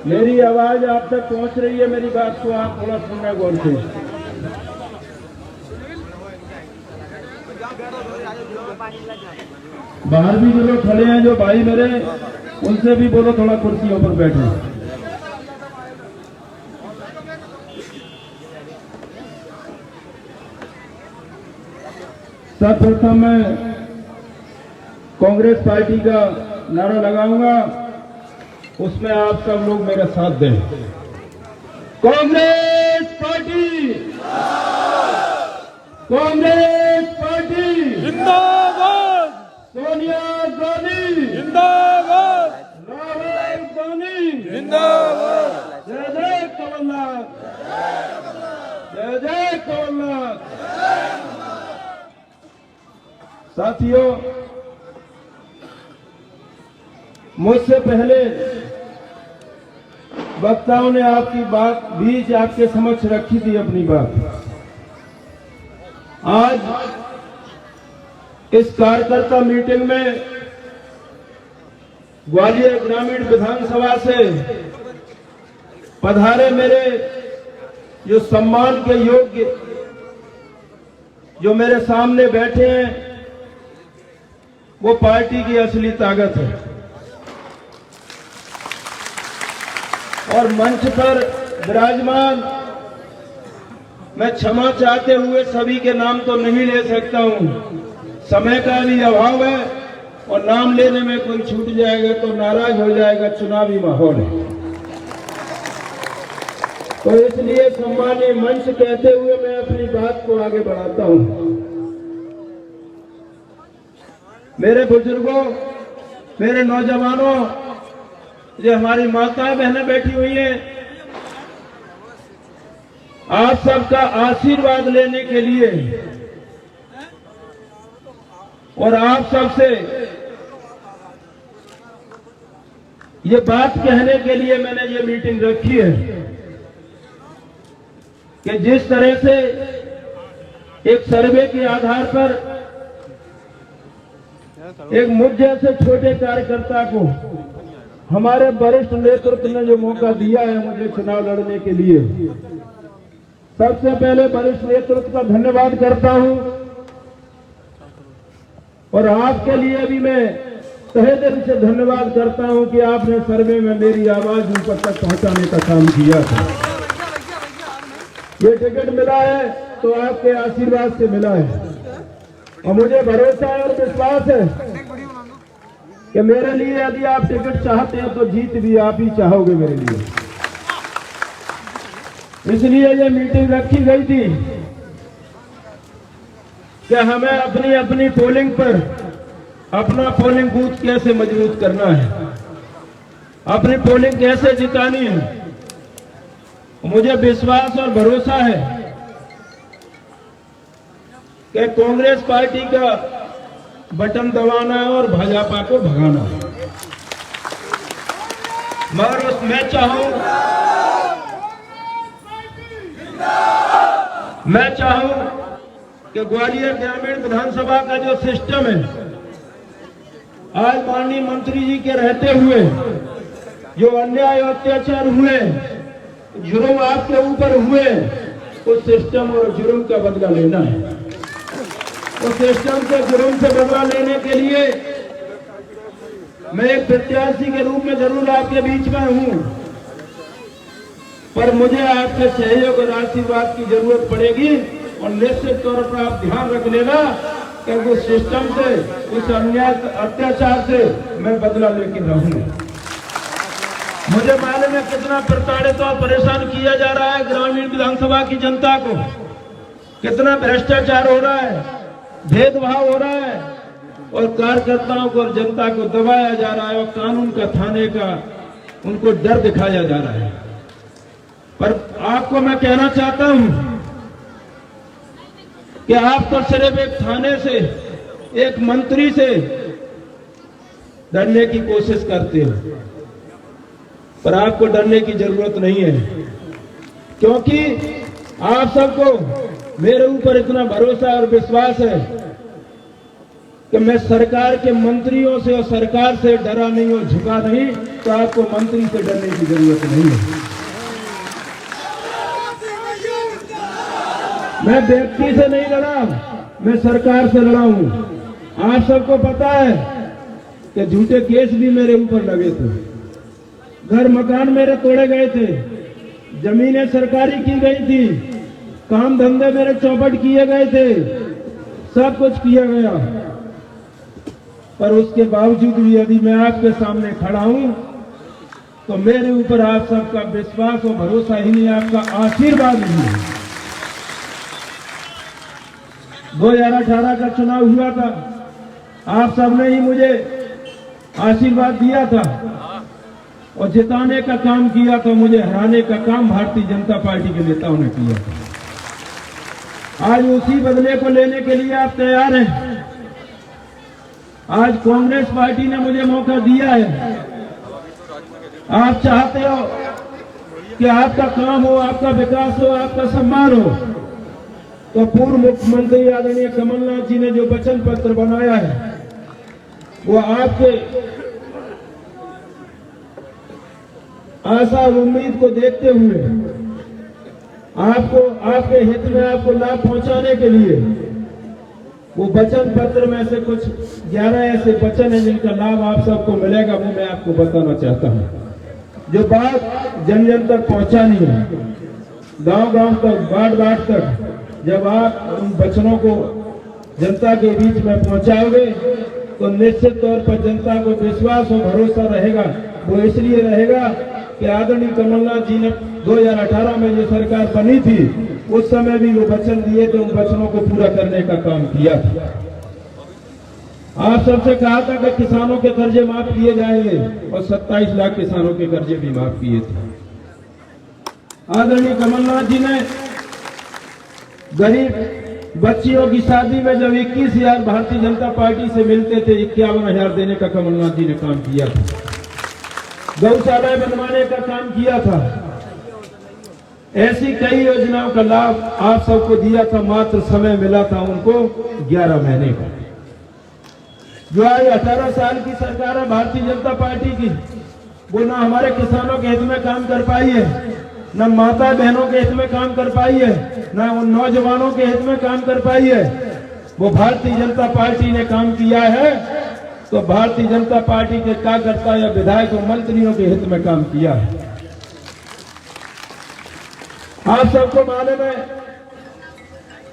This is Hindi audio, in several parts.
मेरी आवाज आप तक पहुंच रही है? मेरी बात को आप थोड़ा सुनना गौर से। बाहर भी जो लोग खड़े हैं, जो भाई मेरे, उनसे भी बोलो थोड़ा कुर्सियों पर बैठे। सर्वप्रथम मैं कांग्रेस पार्टी का नारा लगाऊंगा, उसमें आप सब लोग मेरा साथ दें। कांग्रेस पार्टी, कांग्रेस पार्टी जिंदाबाद, सोनिया गांधी जिंदाबाद, राहुल गांधी जिंदाबाद, जय जय कमलनाथ, जय जय कमलनाथ। साथियों, मुझसे पहले वक्ताओं ने आपकी बात बीच आपके समक्ष रखी थी अपनी बात। आज इस कार्यकर्ता मीटिंग में ग्वालियर ग्रामीण विधानसभा से पधारे मेरे जो सम्मान के योग्य जो मेरे सामने बैठे हैं, वो पार्टी की असली ताकत है। और मंच पर विराजमान, मैं क्षमा चाहते हुए सभी के नाम तो नहीं ले सकता हूं, समय का भी अभाव है और नाम लेने में कोई छूट जाएगा तो नाराज हो जाएगा, चुनावी माहौल है। तो इसलिए सम्मानीय मंच कहते हुए मैं अपनी बात को आगे बढ़ाता हूं। मेरे बुजुर्गों, मेरे नौजवानों, जो हमारी माताएं बहनें बैठी हुई हैं, आप सबका आशीर्वाद लेने के लिए और आप सबसे ये बात कहने के लिए मैंने ये मीटिंग रखी है कि जिस तरह से एक सर्वे के आधार पर एक मुझ जैसे छोटे कार्यकर्ता को हमारे वरिष्ठ नेतृत्व ने जो मौका दिया है मुझे चुनाव लड़ने के लिए, सबसे पहले वरिष्ठ नेतृत्व का धन्यवाद करता हूं। और आपके लिए भी मैं तहे दिल से धन्यवाद करता हूं कि आपने सर्वे में मेरी आवाज ऊपर तक पहुंचाने का काम किया था। ये टिकट मिला है तो आपके आशीर्वाद से मिला है और मुझे भरोसा है और विश्वास है कि मेरे लिए यदि आप टिकट चाहते हैं तो जीत भी आप ही चाहोगे मेरे लिए। इसलिए ये मीटिंग रखी गई थी कि हमें अपनी अपनी पोलिंग पर अपना पोलिंग बूथ कैसे मजबूत करना है, अपनी पोलिंग कैसे जितानी है। मुझे विश्वास और भरोसा है कि कांग्रेस पार्टी का बटन दबाना है और भाजपा को भगाना है। मगर मैं चाहूं कि ग्वालियर ग्रामीण विधानसभा का जो सिस्टम है, आज माननीय मंत्री जी के रहते हुए जो अन्याय अत्याचार हुए, जुर्म आपके ऊपर हुए, उस सिस्टम और जुर्म का बदला लेना है। उस सिस्टम से जुर्म से बदला लेने के लिए मैं एक प्रत्याशी के रूप में जरूर आपके बीच में हूं, पर मुझे आपके सहयोग और आशीर्वाद की जरूरत पड़ेगी। और निश्चित तौर पर आप ध्यान रख लेना कि उस सिस्टम से, उस अन्याय अत्याचार से मैं बदला लेके रहूंगा। मुझे मालूम है कितना प्रताड़ित और परेशान किया जा रहा है ग्रामीण विधानसभा की जनता को, कितना भ्रष्टाचार हो रहा है, भेदभाव हो रहा है और कार्यकर्ताओं को और जनता को दबाया जा रहा है और कानून का थाने का उनको डर दिखाया जा रहा है। पर आपको मैं कहना चाहता हूं कि आप तो सिर्फ एक थाने से, एक मंत्री से डरने की कोशिश करते हो, पर आपको डरने की जरूरत नहीं है, क्योंकि आप सबको मेरे ऊपर इतना भरोसा और विश्वास है कि मैं सरकार के मंत्रियों से और सरकार से डरा नहीं और झुका नहीं, तो आपको मंत्री से डरने की जरूरत नहीं है। मैं व्यक्ति से नहीं लड़ा, मैं सरकार से लड़ा हूं। आप सबको पता है कि झूठे केस भी मेरे ऊपर लगे थे, घर मकान मेरे तोड़े गए थे, जमीनें सरकारी की गई थी, काम धंधे मेरे चौपट किए गए थे, सब कुछ किया गया। पर उसके बावजूद भी यदि मैं आपके सामने खड़ा हूं तो मेरे ऊपर आप सबका विश्वास और भरोसा ही नहीं, आपका आशीर्वाद नहीं है। 2018 का चुनाव हुआ था, आप सबने ही मुझे आशीर्वाद दिया था और जिताने का काम किया था, मुझे हराने का काम भारतीय जनता पार्टी के नेताओं ने किया था। आज उसी बदले को लेने के लिए आप तैयार हैं। आज कांग्रेस पार्टी ने मुझे मौका दिया है। आप चाहते हो कि आपका काम हो, आपका विकास हो, आपका सम्मान हो, तो पूर्व मुख्यमंत्री आदरणीय कमलनाथ जी ने जो वचन पत्र बनाया है वो आपके आशा और उम्मीद को देखते हुए आपको आपके हित में आपको लाभ पहुंचाने के लिए वो वचन पत्र में से कुछ 11 ऐसे वचन हैं जिनका लाभ आप सबको मिलेगा, वो मैं आपको बताना चाहता हूं। जो बात जन जन तक पहुंचानी है, गांव-गांव तक, बाट-बाट तक, जब आप उन वचनों को जनता के बीच में पहुंचाओगे तो निश्चित तौर पर जनता को विश्वास और भरोसा रहेगा। वो इसलिए रहेगा कि आदरणीय कमलनाथ जी ने 2018 में जो सरकार बनी थी उस समय भी वो वचन दिए थे, उन वचनों को पूरा करने का काम किया था। आप सबसे कहा था कि किसानों के कर्जे माफ किए जाएंगे और 27 लाख किसानों के कर्जे भी माफ किए थे। आदरणीय कमलनाथ जी ने गरीब बच्चियों की शादी में जब 21,000 भारतीय जनता पार्टी से मिलते थे, 51,000 देने का कमलनाथ जी ने काम किया था। गौशालाएं बनवाने का काम किया था। ऐसी कई योजनाओं का लाभ आप सबको दिया था। मात्र समय मिला था उनको 11 महीने का। जो आज 18 साल की सरकार है भारतीय जनता पार्टी की, वो ना हमारे किसानों के हित में काम कर पाई है, न माता बहनों के हित में काम कर पाई है, न उन नौजवानों के हित में काम कर पाई है। वो भारतीय जनता पार्टी ने काम किया है तो भारतीय जनता पार्टी के कार्यकर्ता या विधायक और मंत्रियों के हित में काम किया है। आप सबको मालूम है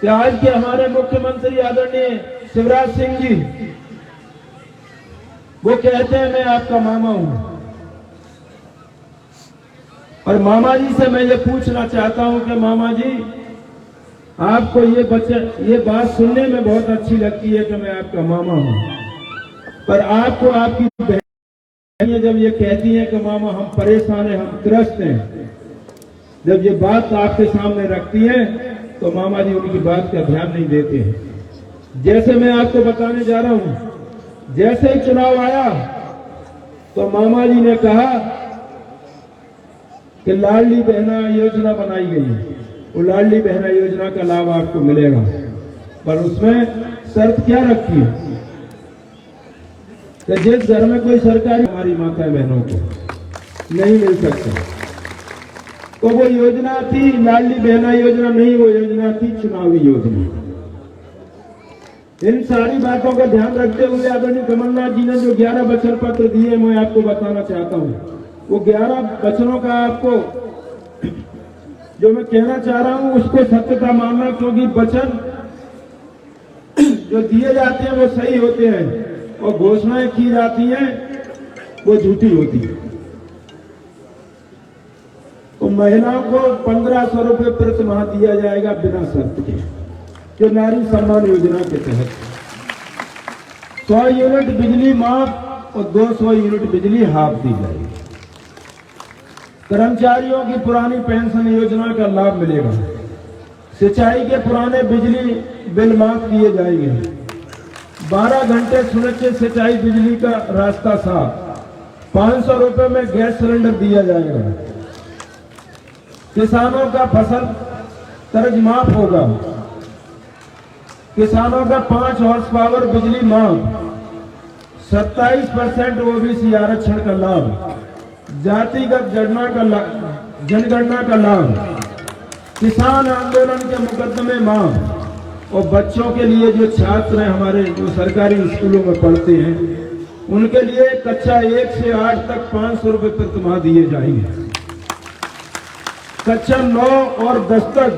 कि आज के हमारे मुख्यमंत्री आदरणीय शिवराज सिंह जी, वो कहते हैं मैं आपका मामा हूं। और मामा जी से मैं ये पूछना चाहता हूं कि मामा जी, आपको ये बात सुनने में बहुत अच्छी लगती है कि मैं आपका मामा हूं, पर आपको आपकी बहन जब ये कहती हैं कि मामा हम परेशान हैं, हम त्रस्त हैं, जब ये बात आपके सामने रखती है तो मामा जी उनकी बात का ध्यान नहीं देते हैं। जैसे मैं आपको बताने जा रहा हूं, जैसे ही चुनाव आया तो मामा जी ने कहा कि लाडली बहना योजना बनाई गई, वो लाडली बहना योजना का लाभ आपको मिलेगा, पर उसमें शर्त क्या रखी है कि जिस घर में कोई सरकारी हमारी माता बहनों को नहीं मिल सकता। तो वो योजना थी लाडली बहना योजना नहीं, वो योजना थी चुनावी योजना। इन सारी बातों का ध्यान रखते हुए आदरणीय कमलनाथ जी ने जो 11 वचन पत्र दिए मैं आपको बताना चाहता हूं। वो 11 वचनों का आपको जो मैं कहना चाह रहा हूं उसको सत्यता मानना, क्योंकि वचन जो दिए जाते हैं वो सही होते हैं और घोषणाएं की जाती हैं वो झूठी होती है। तो महिलाओं को 1500 रुपए प्रति माह दिया जाएगा बिना शर्त के, जो नारी सम्मान योजना के तहत 100 यूनिट बिजली माफ और 200 यूनिट बिजली हाफ दी जाएगी। कर्मचारियों की पुरानी पेंशन योजना का लाभ मिलेगा। सिंचाई के पुराने बिजली बिल माफ किए जाएंगे। 12 घंटे सुरक्षित सिंचाई बिजली का रास्ता साफ। 500 रुपए में गैस सिलेंडर दिया जाएगा। किसानों का फसल कर्ज माफ होगा। किसानों का 5 हॉर्स पावर बिजली मांग, 27% ओबीसी आरक्षण का लाभ, जातिगत जनगणना का लाभ, किसान आंदोलन के मुकदमे मांग और बच्चों के लिए जो छात्र हैं हमारे जो सरकारी स्कूलों में पढ़ते हैं उनके लिए कक्षा 1 से 8 तक 500 रुपए प्रतिमाह दिए जाएंगे। कक्षा 9 और 10 तक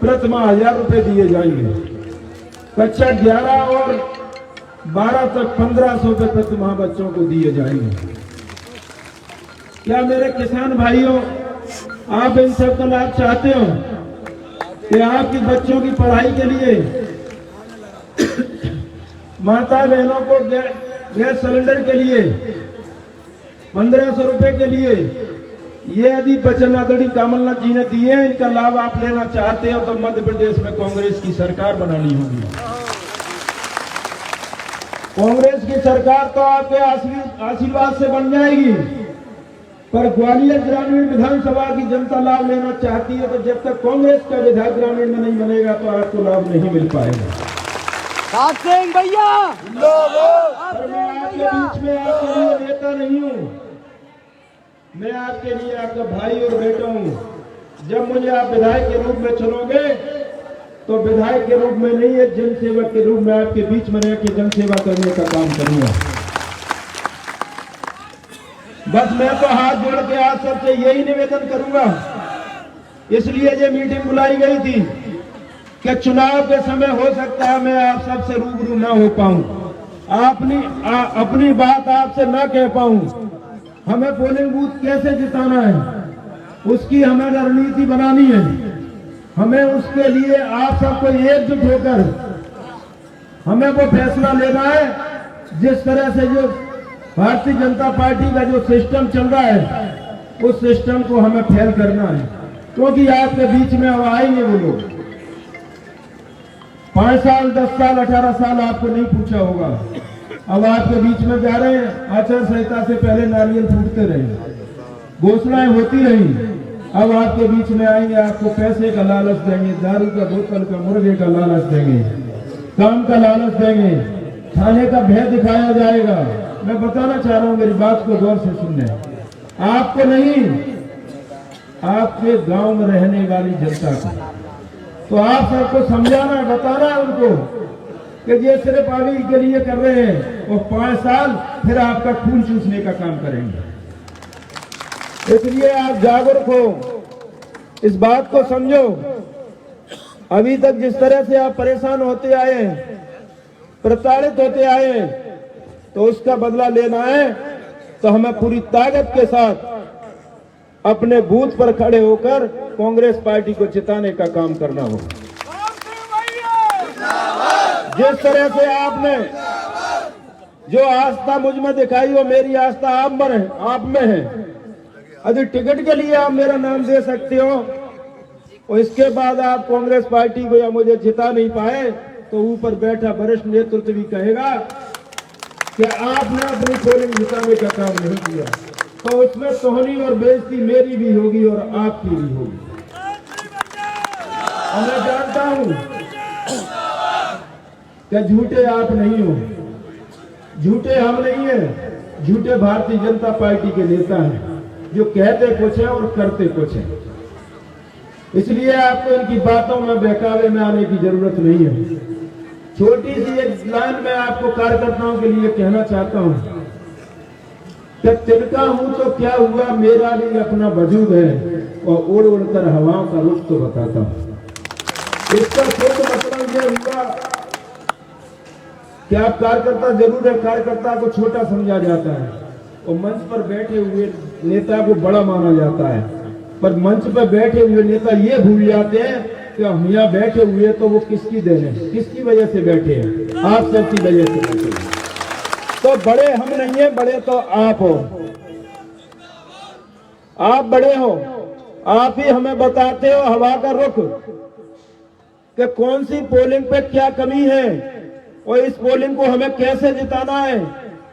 प्रतिमाह 1000 रुपए दिए जाएंगे। कक्षा 11 और 12 तक 1500 रुपए प्रतिमाह बच्चों को दिए जाएंगे। क्या मेरे किसान भाइयों, आप इन सब का लाभ चाहते हो कि आपकी बच्चों की पढ़ाई के लिए, माता बहनों को गैस सिलेंडर के लिए, 1500 रुपए के लिए ये यदि बचन आदरणीय कमलनाथ जी ने दिए, इनका लाभ आप लेना चाहते हो तो मध्य प्रदेश में कांग्रेस की सरकार बनानी होगी। कांग्रेस की सरकार तो आपके आशीर्वाद से बन जाएगी, पर ग्वालियर ग्रामीण विधानसभा की जनता लाभ लेना चाहती है तो जब तक कांग्रेस का विधायक ग्रामीण में नहीं बनेगा तो आपको लाभ नहीं मिल पाएगा। सिंह भैया, पर मैं आपके बीच में आपके लिए नेता नहीं हूँ, मैं आपके लिए आपका भाई और बेटा हूँ। जब मुझे आप विधायक के रूप में चुनोगे तो विधायक के रूप में नहीं, एक जनसेवक के रूप में आपके बीच में रह के जनसेवा करने का काम करूंगा। बस मैं तो हाथ जोड़ के आज सबसे यही निवेदन करूंगा, इसलिए ये मीटिंग बुलाई गई थी कि चुनाव के समय हो सकता है मैं आप सबसे रूबरू ना हो पाऊं, अपनी बात आपसे ना कह पाऊं। हमें पोलिंग बूथ कैसे जिताना है उसकी हमें रणनीति बनानी है। हमें उसके लिए आप सबको एकजुट होकर हमें वो फैसला लेना है। जिस तरह से जो भारतीय जनता पार्टी का जो सिस्टम चल रहा है उस सिस्टम को हमें फेल करना है, क्योंकि आपके बीच में अब आएंगे वो लोग। 5 साल 10 साल 18 साल आपको नहीं पूछा होगा, अब आपके बीच में जा रहे हैं। आचार संहिता से पहले नारियल फूटते रहे, घोषणाएं होती रही, अब आपके बीच में आएंगे, आपको पैसे का लालच देंगे, दारू का बोतल का मुर्गे का लालच देंगे, काम का लालच देंगे, थाने का भय दिखाया जाएगा। मैं बताना चाह रहा हूं, मेरी बात को गौर से सुनने, आपको नहीं, आपके गांव में रहने वाली जनता को। तो आप सबको समझाना है, बताना है उनको कि ये सिर्फ अभी के लिए कर रहे हैं और 5 साल फिर आपका खून चूसने का काम करेंगे। इसलिए आप जागरूक हो, इस बात को समझो। अभी तक जिस तरह से आप परेशान होते आए, प्रताड़ित होते आए, तो उसका बदला लेना है तो हमें पूरी ताकत के साथ अपने बूथ पर खड़े होकर कांग्रेस पार्टी को जिताने का काम करना होगा। जिस तरह से आपने जो आस्था मुझ में दिखाई हो, मेरी आस्था आप में है। यदि टिकट के लिए आप मेरा नाम दे सकते हो और इसके बाद आप कांग्रेस पार्टी को या मुझे जिता नहीं पाए तो ऊपर बैठा वरिष्ठ नेतृत्व भी कहेगा कि आपने अपनी पोलिंग जिताने का काम नहीं किया, तो उसमें तोहनी और बेइज्जती मेरी भी होगी और आपकी भी होगी। और मैं जानता हूं कि झूठे आप नहीं हो, झूठे हम नहीं है, झूठे भारतीय जनता पार्टी के नेता हैं जो कहते कुछ है और करते कुछ है। इसलिए आपको इनकी बातों में बहकावे में आने की जरूरत नहीं है। छोटी सी एक लाइन में आपको कार्यकर्ताओं के लिए कहना चाहता हूं कि तिनका हूं तो क्या हुआ, मेरा भी अपना वजूद है और उड़ उड़कर हवाओं का रुख तो बताता हूं। इसका शुद्ध मतलब यह हुआ कि आप कार्यकर्ता जरूर है, कार्यकर्ता को छोटा समझा जाता है और मंच पर बैठे हुए नेता को बड़ा माना जाता है, पर मंच पर बैठे हुए नेता ये भूल जाते हैं कि हम यहाँ बैठे हुए तो वो किसकी देन है, किसकी वजह से बैठे हैं, आप सबकी वजह से बैठे हैं। तो बड़े हम नहीं है, बड़े तो आप हो, आप बड़े हो, आप ही हमें बताते हो हवा का रुख कि कौन सी पोलिंग पे क्या कमी है और इस पोलिंग को हमें कैसे जिताना है,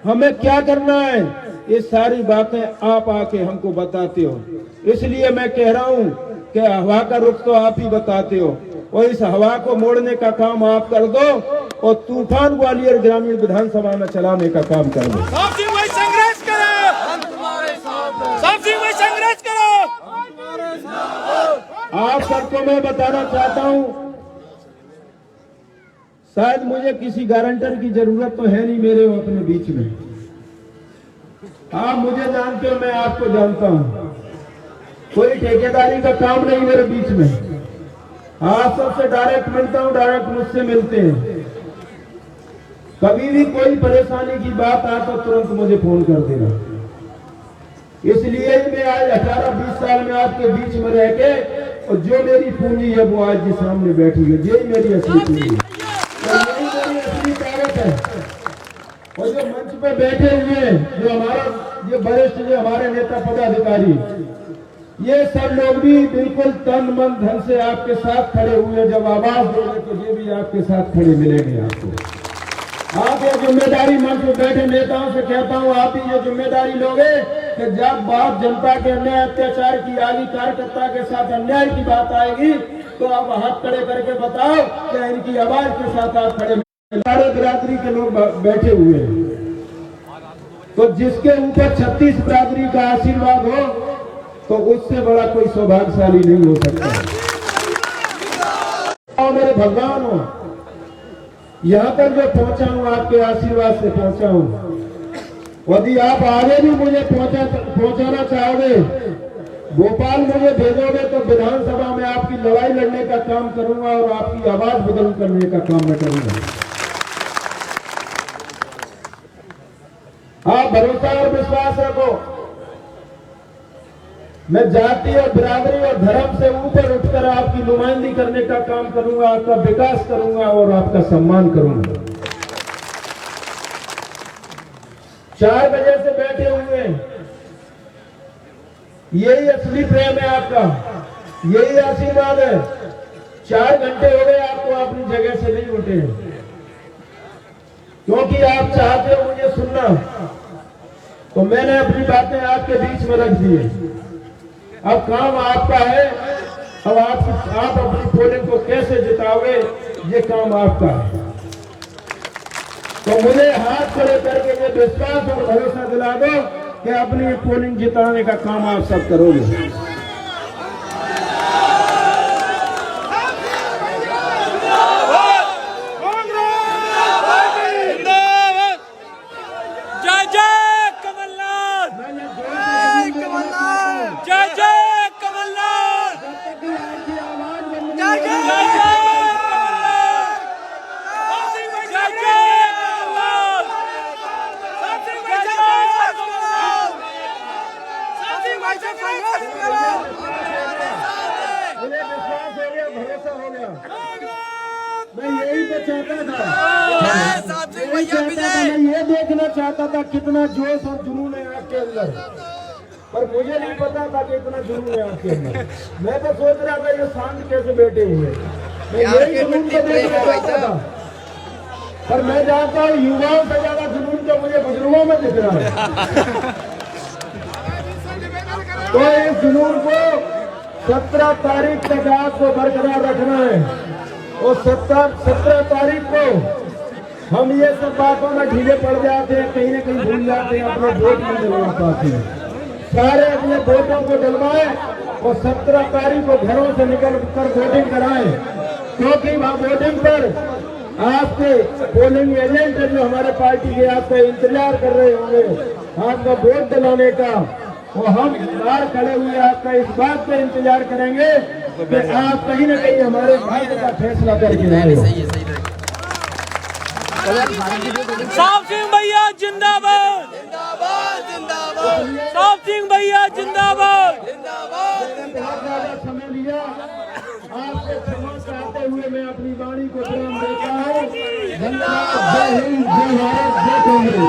हमें क्या करना है, ये सारी बातें आप आके हमको बताते हो। इसलिए मैं कह रहा हूं कि हवा का रुख तो आप ही बताते हो। और इस हवा को मोड़ने का काम आप कर दो और तूफान ग्वालियर ग्रामीण विधानसभा में चलाने का काम कर दो। संघर्ष करो, संघर्ष करो। आप सबको मैं बताना चाहता हूं, शायद मुझे किसी गारंटर की जरूरत तो है नहीं मेरे अपने बीच में। आप मुझे जानते हो, मैं आपको जानता हूं। कोई ठेकेदारी का काम नहीं मेरे बीच में। आप सबसे डायरेक्ट मिलता हूं, डायरेक्ट मुझसे मिलते हैं। कभी भी कोई परेशानी की बात आए तो तुरंत मुझे फोन कर देना। इसलिए ही मैं आज 18-20 साल में आपके बीच में रह के, और जो मेरी पूंजी है वो आज जी सामने बैठी है, यही मेरी असली पूंजी है, यही मेरी असली ताकत है। और जो मंच पे बैठे हुए हैं, जो हमारा ये वरिष्ठ, जो हमारे नेता पदाधिकारी, ये सब लोग भी बिल्कुल तन मन धन से आपके साथ खड़े हुए। जब आवाज दोगे तो ये भी आपके साथ खड़े मिलेंगे आपको। आप ये जिम्मेदारी मंच पे बैठे नेताओं से कहता हूँ, आप ही ये जिम्मेदारी लोगे कि जब बात जनता के अन्याय अत्याचार की आगे, कार्यकर्ता के साथ अन्याय की बात आएगी, तो आप हाथ खड़े करके बताओ क्या इनकी आवाज के साथ आप खड़े। सारे बिरादरी के लोग बैठे हुए हैं, तो जिसके ऊपर 36 बिरादरी का आशीर्वाद हो तो उससे बड़ा कोई सौभाग्यशाली नहीं हो सकता। और मेरे भगवान हो, यहाँ तक जो पहुंचा हूँ आपके आशीर्वाद से पहुंचा हूँ। यदि आप आगे भी मुझे पहुंचाना चाहोगे, भोपाल मुझे भेजोगे, तो विधानसभा में आपकी लड़ाई लड़ने का काम करूंगा और आपकी आवाज बुलंद करने का काम मैं करूंगा। आप भरोसा और विश्वास रखो। मैं जाति और बिरादरी और धर्म से ऊपर उठकर आपकी नुमाइंदगी करने का काम करूंगा, आपका विकास करूंगा और आपका सम्मान करूंगा। 4 बजे से बैठे हुए, यही असली प्रेम है आपका, यही आशीर्वाद है। 4 घंटे हो गए आपको अपनी जगह से नहीं उठे, क्योंकि आप चाहते हो मुझे सुनना, तो मैंने अपनी बातें आपके बीच में रख दी है। अब काम आपका है। अब आप अपनी पोलिंग को कैसे जिताओगे, ये काम आपका है। तो मुझे हाथ खड़े करके ये विश्वास और भरोसा दिला दो कि अपनी पोलिंग जिताने का काम आप सब करोगे। मुझे विश्वास हो गया, भरोसा हो गया। मैं यही तो चाहता था, मैं ये देखना चाहता था कितना जोश और जुनून है आपके अंदर, पर मुझे नहीं पता था कि इतना जुनून है आपके अंदर। मैं तो सोच रहा था ये शांत कैसे बैठे हुए, मैं यही जुनून को देखना चाहता था। पर मैं जानता हूँ युवाओं से ज्यादा जुनून तो मुझे बुजुर्गों में दिख रहा है। तो इस जुनून को 17 तारीख तक आपको बरकरार रखना है। और 17 तारीख को हम ये सब बातों में ढीले पड़ जाते हैं, कहीं न कहीं भूल जाते हैं, अपने वोट नहीं डलवा पाते हैं। सारे अपने वोटों को डलवाए और 17 तारीख को घरों से निकल कर वोटिंग कराएं, क्योंकि वहाँ वोटिंग पर आपके पोलिंग एजेंट जो हमारे पार्टी के आपका इंतजार कर रहे होंगे आपका वोट दिलाने का, वो हम बाहर खड़े हुए आपका इस बात का इंतजार करेंगे कि आप कहीं न कहीं हमारे भाग्य का फैसला करके आए। साहब सिंह भैया जिंदाबाद, साहब सिंह भैया जिंदाबाद। बहुत ज्यादा समय लिया, आपसे क्षमा चाहते हुए मैं अपनी वाणी को विराम देता हूँ। धन्यवाद। जय हिंद, जय भारत, जय कांग्रेस।